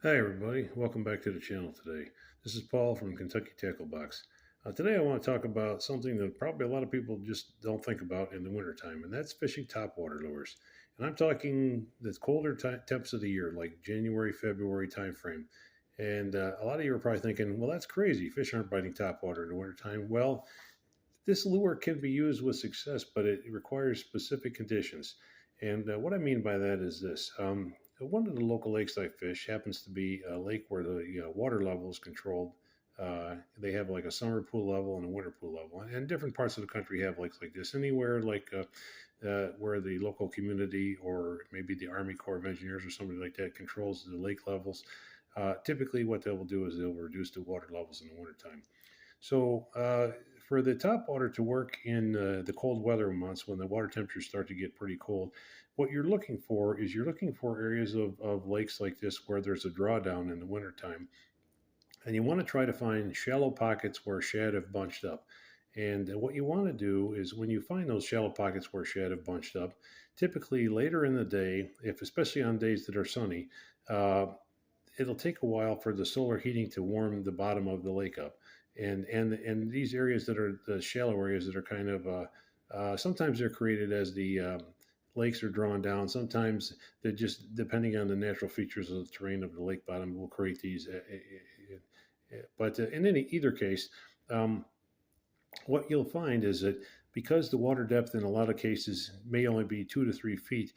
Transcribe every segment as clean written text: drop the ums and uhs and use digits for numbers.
Hi, everybody. Welcome back to the channel today. This is Paul from Kentucky Tacklebox. Today, I want to talk about something that probably a lot of people just don't think about in the wintertime, and that's fishing topwater lures. And I'm talking the colder temps of the year, like January, February timeframe. And a lot of you are probably thinking, well, that's crazy. Fish aren't biting topwater in the wintertime. Well, this lure can be used with success, but it requires specific conditions. And what I mean by that is this. One of the local lakes I fish happens to be a lake where the water level is controlled. They have like a summer pool level and a winter pool level, and different parts of the country have lakes like this. Anywhere like where the local community or maybe the Army Corps of Engineers or somebody like that controls the lake levels. Typically, what they will do is they'll reduce the water levels in the wintertime. So, for the top water to work in the cold weather months when the water temperatures start to get pretty cold, what you're looking for areas of lakes like this where there's a drawdown in the wintertime. And you want to try to find shallow pockets where shad have bunched up. And what you want to do is when you find those shallow pockets where shad have bunched up, typically later in the day, if especially on days that are sunny, uh, it'll take a while for the solar heating to warm the bottom of the lake up. And these areas that are the shallow areas that are kind of sometimes they're created as the lakes are drawn down. Sometimes they just depending on the natural features of the terrain of the lake bottom will create these. But in either case, um, what you'll find is that because the water depth in a lot of cases may only be 2 to 3 feet,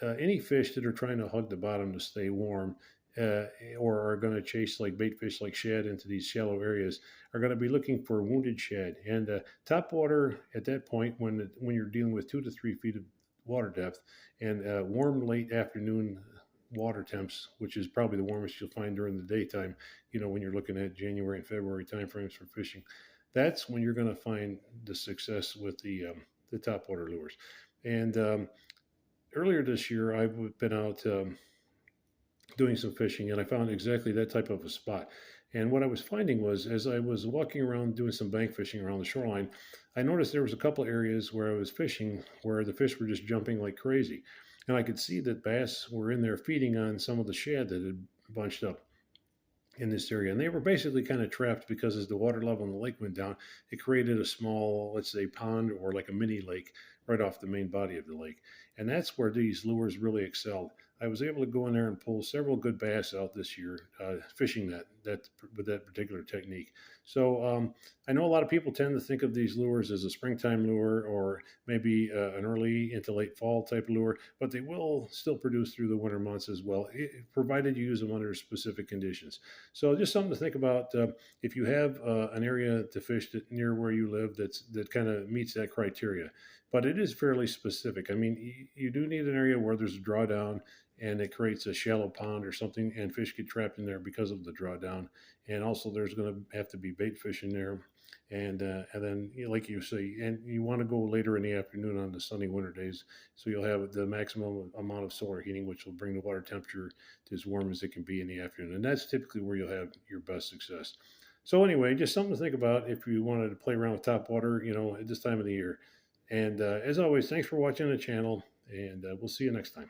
any fish that are trying to hug the bottom to stay warm uh, or are going to chase like bait fish like shad into these shallow areas are going to be looking for wounded shad. And top water at that point, when you're dealing with 2 to 3 feet of water depth and warm late afternoon water temps, which is probably the warmest you'll find during the daytime, when you're looking at January and February timeframes for fishing, that's when you're going to find the success with the top water lures. And earlier this year, I've been out doing some fishing, and I found exactly that type of a spot. And what I was finding was, as I was walking around doing some bank fishing around the shoreline, I noticed there was a couple areas where I was fishing where the fish were just jumping like crazy, and I could see that bass were in there feeding on some of the shad that had bunched up in this area. And they were basically kind of trapped because as the water level in the lake went down, it created a small, let's say, pond or like a mini lake right off the main body of the lake. And that's where these lures really excelled. I was able to go in there and pull several good bass out this year, fishing that with that particular technique. So I know a lot of people tend to think of these lures as a springtime lure or maybe an early into late fall type lure, but they will still produce through the winter months as well, provided you use them under specific conditions. So just something to think about if you have an area to fish near where you live that kind of meets that criteria. But it is fairly specific. I mean, you do need an area where there's a drawdown and it creates a shallow pond or something, and fish get trapped in there because of the drawdown. And also, there's going to have to be bait fish in there, and then like you say, and you want to go later in the afternoon on the sunny winter days, so you'll have the maximum amount of solar heating, which will bring the water temperature to as warm as it can be in the afternoon, and that's typically where you'll have your best success. So anyway, just something to think about if you wanted to play around with top water, at this time of the year. And as always, thanks for watching the channel, and we'll see you next time.